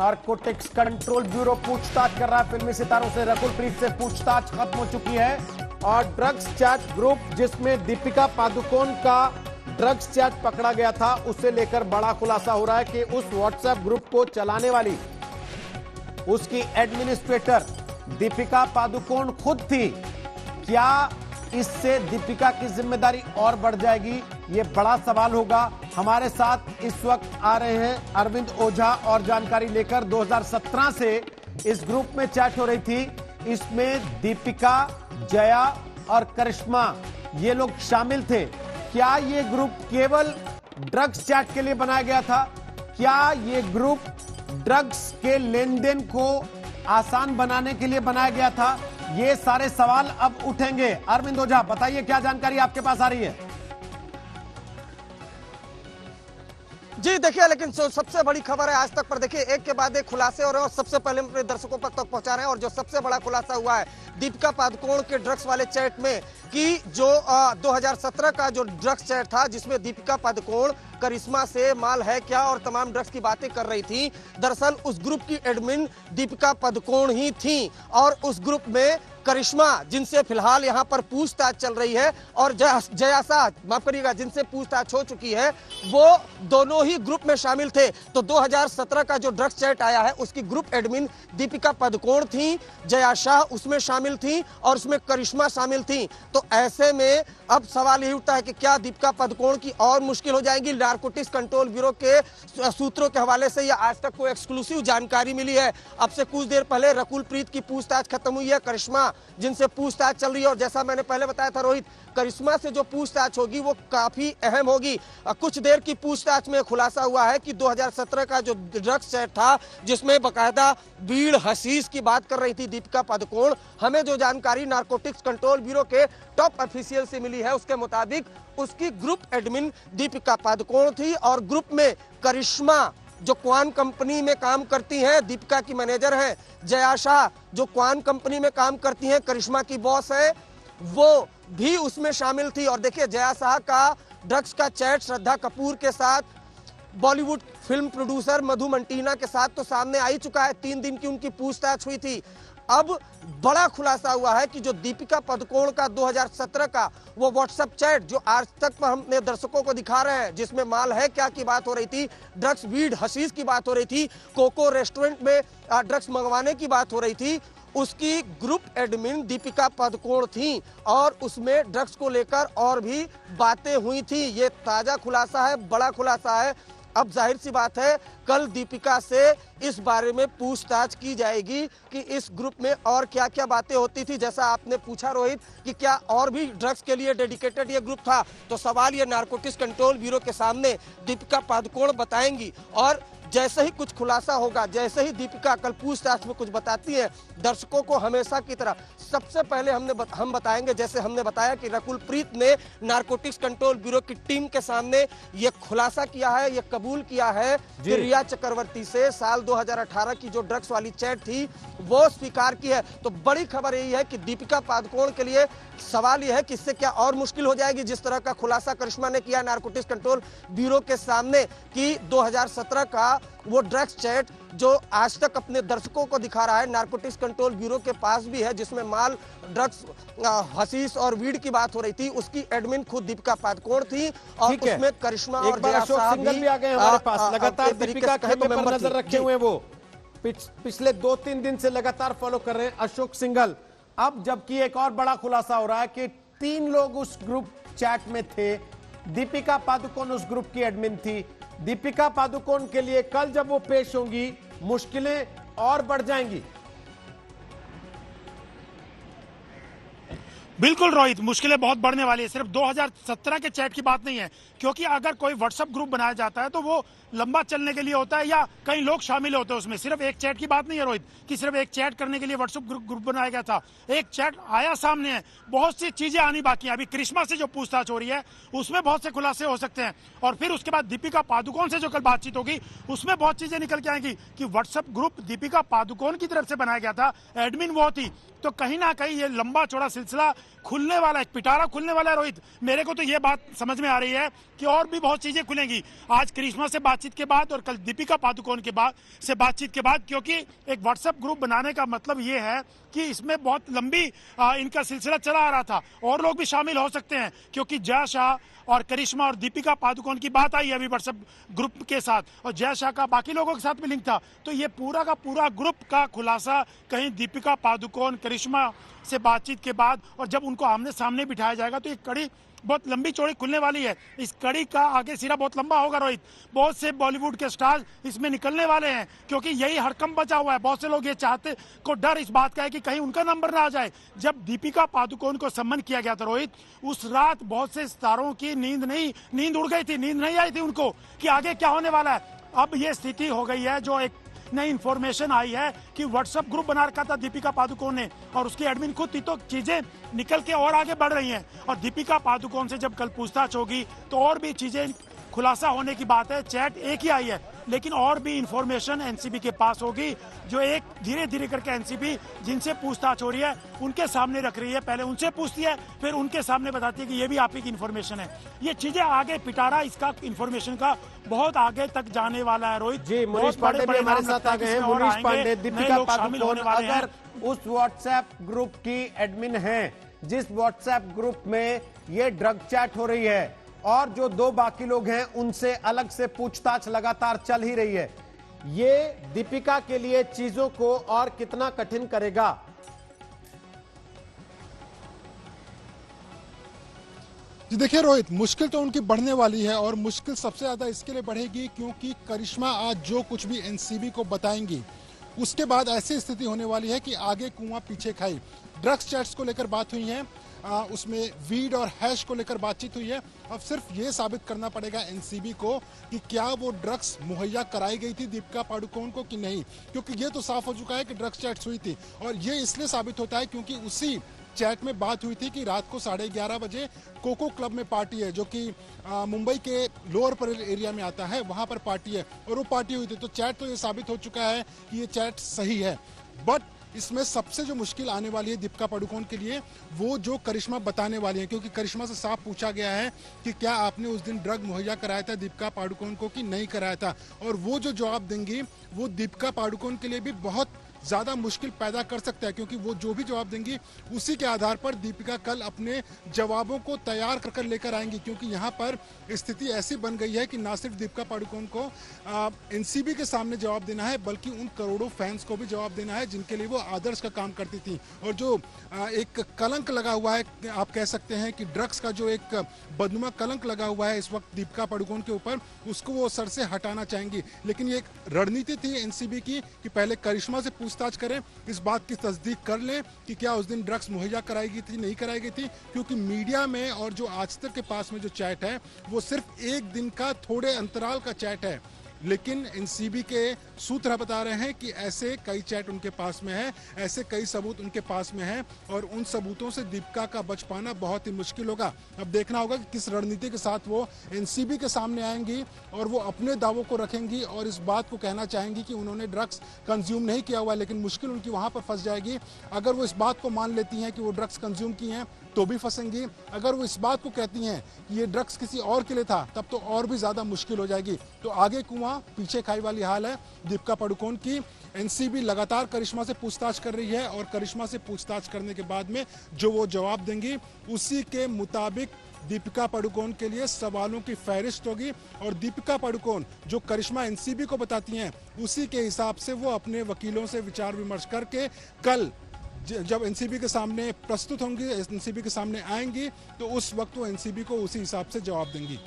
Narcotics control bureau पूछताछ कर रहा है फिल्मी सितारों से। रकुल प्रीत से पूछताछ खत्म हो चुकी है और ड्रग्स चैट ग्रुप जिसमें दीपिका पादुकोण का ड्रग्स चैट पकड़ा गया था, उसे लेकर बड़ा खुलासा हो रहा है कि उस व्हाट्सएप ग्रुप को चलाने वाली उसकी एडमिनिस्ट्रेटर दीपिका पादुकोण खुद थी। क्या इससे दीपिका की जिम्मेदारी और बढ़ जाएगी, ये बड़ा सवाल होगा। हमारे साथ इस वक्त आ रहे हैं अरविंद ओझा और जानकारी लेकर। 2017 से इस ग्रुप में चैट हो रही थी, इसमें दीपिका, जया और करिश्मा ये लोग शामिल थे। क्या ये ग्रुप केवल ड्रग्स चैट के लिए बनाया गया था? क्या ये ग्रुप ड्रग्स के लेन देन को आसान बनाने के लिए बनाया गया था? ये सारे सवाल अब उठेंगे। अरविंद ओझा, बताइए क्या जानकारी आपके पास आ रही है? जी देखिए, लेकिन सबसे बड़ी खबर है आज तक पर। देखिए, एक के बाद एक खुलासे हो रहे हैं और सबसे पहले अपने दर्शकों तक पहुंचा रहे हैं। और जो सबसे बड़ा खुलासा हुआ है दीपिका पादुकोण के ड्रग्स वाले चैट में कि जो 2017 का जो ड्रग्स चैट था जिसमें दीपिका पादुकोण करिश्मा से माल है क्या और तमाम ड्रग्स की बातें कर रही थी, दरअसल उस ग्रुप की एडमिन दीपिका पादुकोण ही थी। और उस ग्रुप में करिश्मा, जिनसे फिलहाल यहां पर पूछताछ चल रही है, और जया शाह, माफ करिएगा, जिनसे पूछताछ हो चुकी है, वो दोनों ही ग्रुप में शामिल थे। तो 2017 का जो ड्रग्स चैट आया है उसकी ग्रुप एडमिन दीपिका पादुकोण थी, जया शाह उसमें शामिल थी और उसमें करिश्मा शामिल थी। तो ऐसे में अब सवाल यही उठता है कि क्या दीपिका पादुकोण की और मुश्किल हो जाएगी? नारकोटिक्स कंट्रोल ब्यूरो के सूत्रों के हवाले से यह आज तक कोई एक्सक्लूसिव जानकारी मिली है। अब से कुछ देर पहले रकुल प्रीत की पूछताछ खत्म हुई है, करिश्मा जिनसे पूछताछ चल रही है। और जैसा मैंने पहले बताया था रोहित, करिश्मा से जो पूछताछ होगी वो काफी अहम होगी। कुछ देर की पूछताछ में खुलासा हुआ है कि 2017 का जो ड्रग्स चैट था जिसमें बकायदा बीड़ हशीश की बात कर रही थी दीपिका पादुकोण, हमें जो जानकारी नारकोटिक्स कंट्रोल ब्यूरो के टॉप ऑफिशियल से मिली है उसके मुताबिक उसकी ग्रुप एडमिन दीपिका पादुकोण थी और ग्रुप में करिश्मा जो क्वान कंपनी में काम करती हैं, दीपिका की मैनेजर हैं, जया शाह जो क्वान कंपनी में काम करती हैं, करिश्मा की बॉस है, वो भी उसमें शामिल थी। और देखिए, जया शाह का ड्रग्स का चैट श्रद्धा कपूर के साथ, बॉलीवुड फिल्म प्रोड्यूसर मधु मंटीना के साथ तो सामने आ ही चुका है। 3 दिन की उनकी पूछताछ हुई थी। अब बड़ा खुलासा हुआ है कि जो दीपिका पादुकोण का 2017 का वो व्हाट्सएप चैट जो आज तक पर हमने दर्शकों को दिखा रहे हैं, जिसमें माल है क्या की बात हो रही थी, ड्रग्स, वीड, हशीश की बात हो रही थी, कोको रेस्टोरेंट में ड्रग्स मंगवाने की बात हो रही थी, उसकी ग्रुप एडमिन दीपिका पादुकोण थी और उसमें ड्रग्स को लेकर और भी बातें हुई थी। ये ताजा खुलासा है, बड़ा खुलासा है। अब जाहिर सी बात है कल दीपिका से इस बारे में पूछताछ की जाएगी कि इस ग्रुप में और क्या क्या बातें होती थी। जैसा आपने पूछा रोहित कि क्या और भी ड्रग्स के लिए डेडिकेटेड ये ग्रुप था, तो सवाल ये नारकोटिक्स कंट्रोल ब्यूरो के सामने दीपिका पादुकोण बताएंगी। और जैसे ही कुछ खुलासा होगा, जैसे ही दीपिका कल पूछताछ में कुछ बताती है, दर्शकों को हमेशा की तरह सबसे पहले हम बताएंगे। जैसे हमने बताया कि रकुल प्रीत ने नारकोटिक्स कंट्रोल ब्यूरो की टीम के सामने ये खुलासा किया है, ये कबूल किया है कि रिया चक्रवर्ती से साल 2018 की जो ड्रग्स वाली चैट थी वो स्वीकार की है। तो बड़ी खबर यही है कि दीपिका पादुकोण के लिए सवाल यह है कि इससे क्या और मुश्किल हो जाएगी। जिस तरह का खुलासा करिश्मा ने किया नारकोटिक्स कंट्रोल ब्यूरो के सामने कि 2017 का वो ड्रग्स चैट जो आज तक अपने दर्शकों को दिखा रहा है, नारकोटिक्स कंट्रोल ब्यूरो के पास भी है, जिसमें माल, ड्रग्स, हशीश और वीड की बात हो रही थी, उसकी एडमिन खुद दीपिका पादुकोण थी और उसमें करिश्मा और जया शाह भी आ गए हमारे पास। लगातार दीपिका के पर नजर रखे हुए वो पिछले 2-3 दिन से लगातार फॉलो कर रहे हैं अशोक सिंघल। अब जबकि एक और बड़ा खुलासा हो रहा है कि 3 लोग उस ग्रुप चैट में थे, दीपिका पादुकोण उस ग्रुप की एडमिन थी। दीपिका पादुकोण के लिए कल जब वो पेश होंगी मुश्किलें और बढ़ जाएंगी। बिल्कुल रोहित, मुश्किलें बहुत बढ़ने वाली है। सिर्फ 2017 के चैट की बात नहीं है, क्योंकि अगर कोई व्हाट्सएप ग्रुप बनाया जाता है तो वो लंबा चलने के लिए होता है या कई लोग शामिल होते हैं उसमें। सिर्फ एक चैट की बात नहीं है रोहित कि सिर्फ एक चैट करने के लिए व्हाट्सएप ग्रुप बनाया गया था। एक चैट आया सामने है, बहुत सी चीजें आनी बाकी है। अभी करिश्मा से जो पूछताछ हो रही है उसमें बहुत से खुलासे हो सकते हैं और फिर उसके बाद दीपिका पादुकोण से जो कल बातचीत होगी उसमें बहुत चीजें निकल के आएंगी कि व्हाट्सएप ग्रुप दीपिका पादुकोण की तरफ से बनाया गया था, एडमिन वो थी। तो कहीं ना कहीं ये लंबा चौड़ा सिलसिला खुलने वाला है, पिटारा खुलने वाला है रोहित। मेरे को तो ये बात समझ में आ रही है कि और भी बहुत चीजें खुलेंगी आज करिश्मा से बातचीत के बाद और कल दीपिका पादुकोण के बाद से बातचीत के बाद, क्योंकि एक व्हाट्सएप ग्रुप बनाने का मतलब ये है कि इसमें बहुत लंबी इनका सिलसिला चला आ रहा था। और लोग भी शामिल हो सकते हैं क्योंकि जय शाह और करिश्मा और दीपिका पादुकोण की बात आई है अभी व्हाट्सएप ग्रुप के साथ, और जय शाह का बाकी लोगों के साथ भी लिंक था। तो ये पूरा का पूरा ग्रुप का खुलासा कहीं दीपिका पादुकोण करिश्मा से बातचीत के बाद, और जब उनको आमने सामने बिठाया जाएगा तो ये कड़ी बहुत लंबी चौड़ी खुलने वाली है। इस कड़ी का आगे सिरा बहुत लंबा होगा रोहित। बहुत से बॉलीवुड के स्टार इसमें निकलने वाले हैं क्योंकि यही हड़कंप बचा हुआ है। बहुत से लोग ये चाहते को डर इस बात का है कि कहीं उनका नंबर ना आ जाए। जब दीपिका पादुकोण को सम्मान किया गया था रोहित, उस रात बहुत से सितारों की नींद उड़ गई थी, नींद नहीं आई थी उनको कि आगे क्या होने वाला है। अब ये स्थिति हो गई है, जो एक नई इंफॉर्मेशन आई है कि व्हाट्सएप ग्रुप बना रखा था दीपिका पादुकोण ने और उसकी एडमिन खुद थी, तो चीजें निकल के और आगे बढ़ रही हैं। और दीपिका पादुकोण से जब कल पूछताछ होगी तो और भी चीजें खुलासा होने की बात है। चैट एक ही आई है लेकिन और भी इंफॉर्मेशन एनसीबी के पास होगी, जो एक धीरे धीरे करके एनसीबी जिनसे पूछताछ हो रही है उनके सामने रख रही है। पहले उनसे पूछती है, फिर उनके सामने बताती है कि ये भी आप ही की इंफॉर्मेशन है। ये चीजें आगे पिटारा इसका इंफॉर्मेशन का बहुत आगे तक जाने वाला है रोहित जी। मुनीष पांडे भी हमारे साथ आ गए हैं। मुनीष पांडे, दीपिका पादुकोण अगर उस व्हाट्सएप ग्रुप की एडमिन है जिस व्हाट्सएप ग्रुप में ये ड्रग चैट हो रही है और जो दो बाकी लोग हैं उनसे अलग से पूछताछ लगातार चल ही रही है, ये दीपिका के लिए चीजों को और कितना कठिन करेगा? जी देखिए रोहित, मुश्किल तो उनकी बढ़ने वाली है और मुश्किल सबसे ज्यादा इसके लिए बढ़ेगी क्योंकि करिश्मा आज जो कुछ भी एनसीबी को बताएंगी उसके बाद ऐसी स्थिति होने वाली है कि आगे कुआं पीछे खाई। ड्रग्स चैट्स को लेकर बात हुई है, उसमें वीड और हैश को लेकर बातचीत हुई है। अब सिर्फ ये साबित करना पड़ेगा एनसीबी को कि क्या वो ड्रग्स मुहैया कराई गई थी दीपिका पादुकोण को कि नहीं, क्योंकि ये तो साफ हो चुका है कि ड्रग्स चैट्स हुई थी। और ये इसलिए साबित होता है क्योंकि उसी चैट में बात हुई थी कि रात को 11:30 बजे कोको क्लब में पार्टी है, जो कि मुंबई के लोअर परेल एरिया में आता है, वहां पर पार्टी है और वो पार्टी हुई थी। तो चैट तो ये साबित हो चुका है कि ये चैट सही है। बट इसमें सबसे जो मुश्किल आने वाली है दीपिका पादुकोण के लिए, वो जो करिश्मा बताने वाली है, क्योंकि करिश्मा से साफ पूछा गया है कि क्या आपने उस दिन ड्रग मुहैया कराया था दीपिका पादुकोण को कि नहीं कराया था। और वो जो जवाब देंगी वो दीपिका पादुकोण के लिए भी बहुत ज्यादा मुश्किल पैदा कर सकता है, क्योंकि वो जो भी जवाब देंगी उसी के आधार पर दीपिका कल अपने जवाबों को तैयार कर लेकर आएंगी। क्योंकि यहाँ पर स्थिति ऐसी बन गई है कि ना सिर्फ दीपिका पादुकोण को एनसीबी के सामने जवाब देना है, बल्कि उन करोड़ों फैंस को भी जवाब देना है जिनके लिए वो आदर्श का काम करती थी। और जो एक कलंक लगा हुआ है, आप कह सकते हैं कि ड्रग्स का जो एक बदनुमा कलंक लगा हुआ है इस वक्त दीपिका पादुकोण के ऊपर, उसको वो सर से हटाना चाहेंगी। लेकिन ये एक रणनीति थी एनसीबी की कि पहले करिश्मा से पूछताछ करें, इस बात की तस्दीक कर लें कि क्या उस दिन ड्रग्स मुहैया कराई गई थी नहीं कराई गई थी। क्योंकि मीडिया में और जो आज तक के पास में जो चैट है वो सिर्फ एक दिन का थोड़े अंतराल का चैट है, लेकिन एनसीबी के सूत्र बता रहे हैं कि ऐसे कई चैट उनके पास में है, ऐसे कई सबूत उनके पास में है और उन सबूतों से दीपिका का बच पाना बहुत ही मुश्किल होगा। अब देखना होगा कि किस रणनीति के साथ वो एनसीबी के सामने आएंगी और वो अपने दावों को रखेंगी और इस बात को कहना चाहेंगी कि उन्होंने ड्रग्स कंज्यूम नहीं किया हुआ। लेकिन मुश्किल उनकी वहां पर फंस जाएगी। अगर वो इस बात को मान लेती हैं कि वो ड्रग्स कंज्यूम की हैं तो भी फंसेंगी। अगर वो इस बात को कहती हैं कि ये ड्रग्स किसी और के लिए था तब तो और भी ज्यादा मुश्किल हो जाएगी। तो आगे कुआं पीछे खाई वाली हाल है दीपिका पादुकोण की। एनसीबी लगातार करिश्मा से पूछताछ कर रही है और करिश्मा से पूछताछ करने के बाद में जो वो जवाब देंगी उसी के मुताबिक दीपिका पादुकोण के लिए सवालों की फहरिस्त होगी और दीपिका पादुकोण जो करिश्मा एनसीबी को बताती हैं उसी के हिसाब से वो अपने वकीलों से विचार विमर्श करके कल जब एनसीबी के सामने प्रस्तुत होंगी, एनसीबी के सामने आएंगी, तो उस वक्त वो एनसीबी को उसी हिसाब से जवाब देंगी।